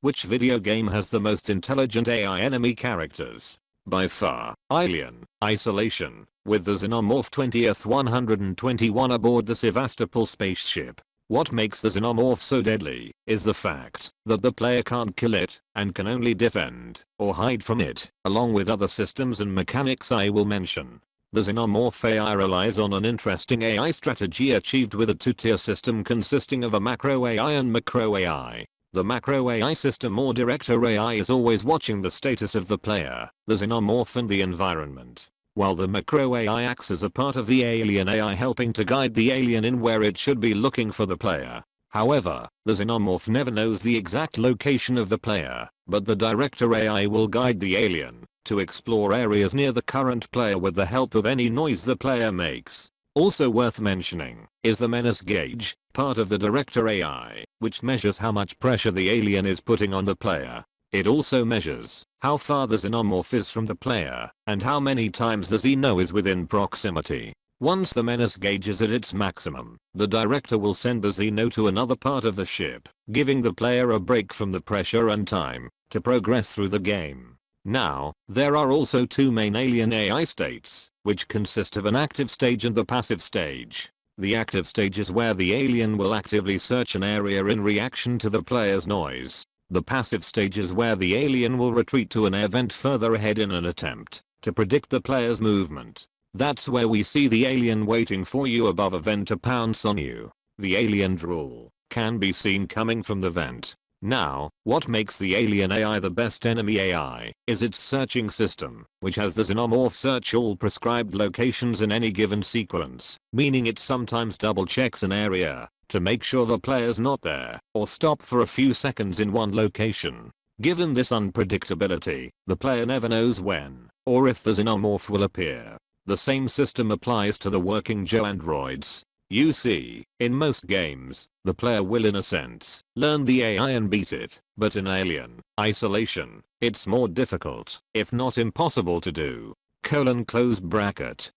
Which video game has the most intelligent AI enemy characters? By far, Alien, Isolation, with the Xenomorph 20th 121 aboard the Sevastopol spaceship. What makes the Xenomorph so deadly is the fact that the player can't kill it and can only defend or hide from it, along with other systems and mechanics I will mention. The Xenomorph AI relies on an interesting AI strategy achieved with a two-tier system consisting of a macro AI and macro AI. The macro AI system or director AI is always watching the status of the player, the Xenomorph and the environment, while the macro AI acts as a part of the alien AI helping to guide the alien in where it should be looking for the player. However, the Xenomorph never knows the exact location of the player, but the director AI will guide the alien to explore areas near the current player with the help of any noise the player makes. Also worth mentioning is the menace gauge, part of the director AI, which measures how much pressure the alien is putting on the player. It also measures how far the Xenomorph is from the player and how many times the Xeno is within proximity. Once the menace gauge is at its maximum, the director will send the Xeno to another part of the ship, giving the player a break from the pressure and time to progress through the game. Now, there are also two main alien AI states, which consist of an active stage and the passive stage. The active stage is where the alien will actively search an area in reaction to the player's noise. The passive stage is where the alien will retreat to an event further ahead in an attempt to predict the player's movement. That's where we see the alien waiting for you above a vent to pounce on you. The alien drool can be seen coming from the vent. Now, what makes the alien AI the best enemy AI is its searching system, which has the Xenomorph search all prescribed locations in any given sequence, meaning it sometimes double checks an area to make sure the player's not there or stop for a few seconds in one location. Given this unpredictability, the player never knows when or if the Xenomorph will appear. The same system applies to the working Joe androids. You see, in most games, the player will in a sense learn the AI and beat it, but in Alien, Isolation, it's more difficult, if not impossible to do. Close bracket.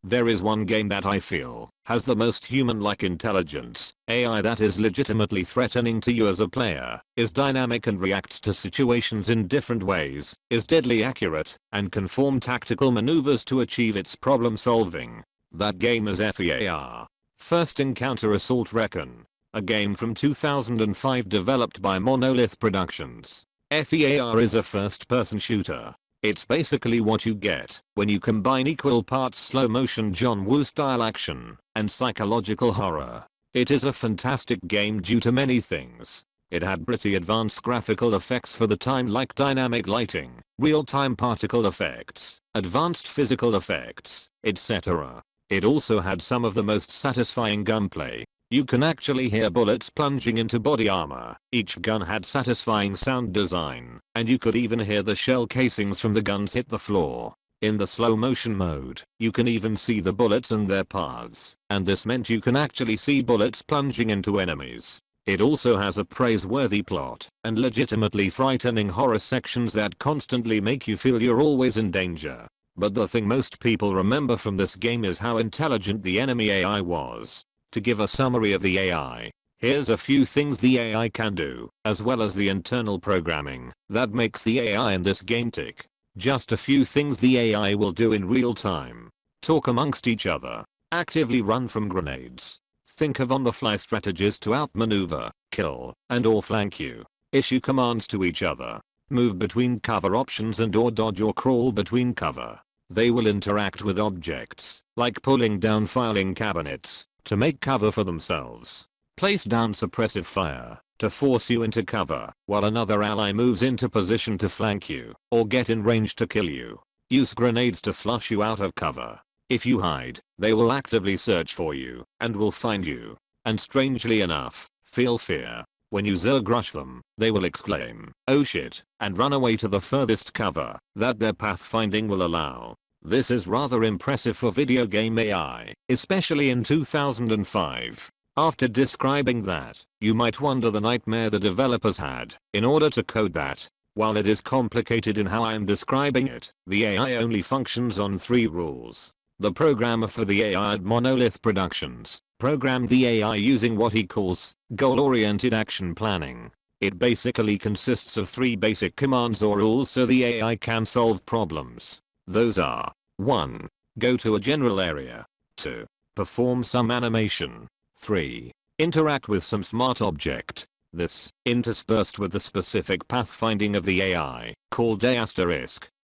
There is one game that I feel has the most human-like intelligence, AI that is legitimately threatening to you as a player, is dynamic and reacts to situations in different ways, is deadly accurate, and can form tactical maneuvers to achieve its problem solving. That game is FEAR. First Encounter Assault Recon. A game from 2005 developed by Monolith Productions. FEAR is a first-person shooter. It's basically what you get when you combine equal parts slow-motion John Woo-style action and psychological horror. It is a fantastic game due to many things. It had pretty advanced graphical effects for the time like dynamic lighting, real-time particle effects, advanced physical effects, etc. It also had some of the most satisfying gunplay. You can actually hear bullets plunging into body armor. Each gun had satisfying sound design, and you could even hear the shell casings from the guns hit the floor. In the slow motion mode, you can even see the bullets and their paths, and this meant you can actually see bullets plunging into enemies. It also has a praiseworthy plot and legitimately frightening horror sections that constantly make you feel you're always in danger. But the thing most people remember from this game is how intelligent the enemy AI was. To give a summary of the AI, here's a few things the AI can do, as well as the internal programming that makes the AI in this game tick. Just a few things the AI will do in real time. Talk amongst each other. Actively run from grenades. Think of on-the-fly strategies to outmaneuver, kill, and/or flank you. Issue commands to each other. Move between cover options and/or dodge or crawl between cover. They will interact with objects, like pulling down filing cabinets, to make cover for themselves. Place down suppressive fire, to force you into cover, while another ally moves into position to flank you, or get in range to kill you. Use grenades to flush you out of cover. If you hide, they will actively search for you, and will find you. And strangely enough, feel fear. When you zerg rush them, they will exclaim, "Oh shit," and run away to the furthest cover that their pathfinding will allow. This is rather impressive for video game AI, especially in 2005. After describing that, you might wonder the nightmare the developers had in order to code that. While it is complicated in how I am describing it, the AI only functions on 3 rules. The programmer for the AI at Monolith Productions programmed the AI using what he calls goal-oriented action planning. It basically consists of 3 basic commands or rules so the AI can solve problems. Those are 1. Go to a general area. 2. Perform some animation. 3. Interact with some smart object. This, interspersed with the specific pathfinding of the AI, called A*,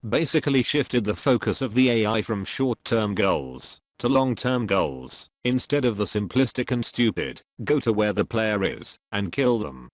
basically shifted the focus of the AI from short-term goals to long-term goals, instead of the simplistic and stupid, go to where the player is, and kill them.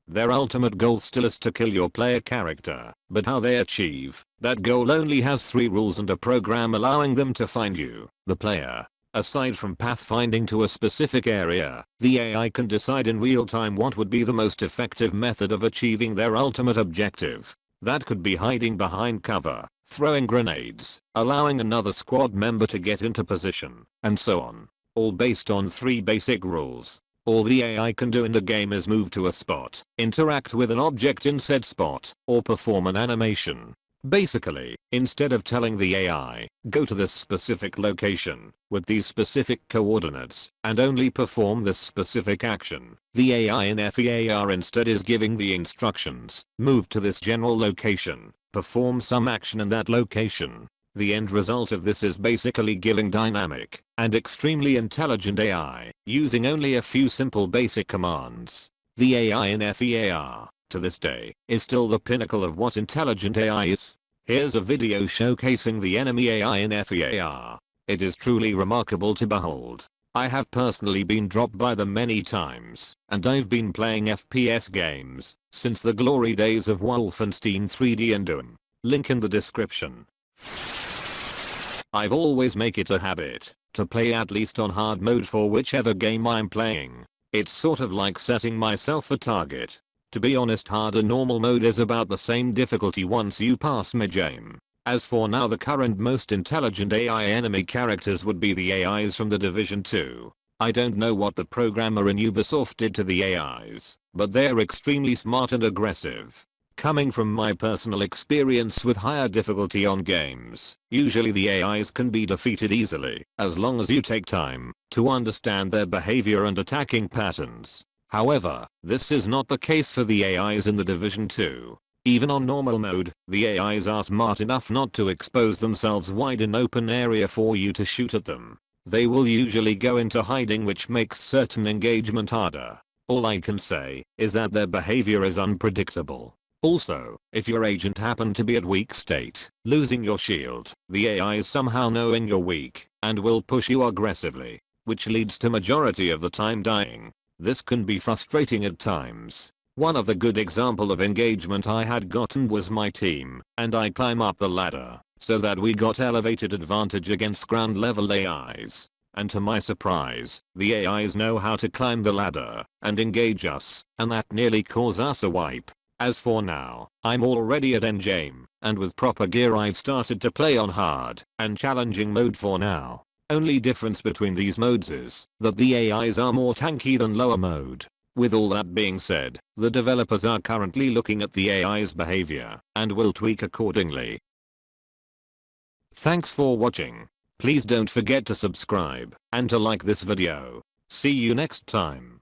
Their ultimate goal still is to kill your player character, but how they achieve that goal only has 3 rules and a program allowing them to find you, the player. Aside from pathfinding to a specific area, the AI can decide in real time what would be the most effective method of achieving their ultimate objective. That could be hiding behind cover, throwing grenades, allowing another squad member to get into position, and so on. All based on 3 basic rules. All the AI can do in the game is move to a spot, interact with an object in said spot, or perform an animation. Basically, instead of telling the AI, go to this specific location, with these specific coordinates, and only perform this specific action, the AI in FEAR instead is giving the instructions, move to this general location, perform some action in that location. The end result of this is basically giving dynamic and extremely intelligent AI, using only a few simple basic commands. The AI in FEAR, to this day, is still the pinnacle of what intelligent AI is. Here's a video showcasing the enemy AI in FEAR. It is truly remarkable to behold. I have personally been dropped by them many times, and I've been playing FPS games since the glory days of Wolfenstein 3D and Doom. Link in the description. I've always make it a habit to play at least on hard mode for whichever game I'm playing. It's sort of like setting myself a target. To be honest, hard and normal mode is about the same difficulty once you pass mid-game. As for now, the current most intelligent AI enemy characters would be the AIs from The Division 2. I don't know what the programmer in Ubisoft did to the AIs, but they're extremely smart and aggressive. Coming from my personal experience with higher difficulty on games, usually the AIs can be defeated easily, as long as you take time to understand their behavior and attacking patterns. However, this is not the case for the AIs in The Division 2. Even on normal mode, the AIs are smart enough not to expose themselves wide in open area for you to shoot at them. They will usually go into hiding, which makes certain engagement harder. All I can say is that their behavior is unpredictable. Also, if your agent happened to be at weak state, losing your shield, the AI is somehow knowing you're weak, and will push you aggressively, which leads to majority of the time dying. This can be frustrating at times. One of the good example of engagement I had gotten was my team, and I climb up the ladder, so that we got elevated advantage against ground level AIs. And to my surprise, the AIs know how to climb the ladder and engage us, and that nearly caused us a wipe. As for now, I'm already at endgame, and with proper gear I've started to play on hard and challenging mode for now. Only difference between these modes is that the AIs are more tanky than lower mode. With all that being said, the developers are currently looking at the AI's behavior and will tweak accordingly. Thanks for watching. Please don't forget to subscribe and to like this video. See you next time.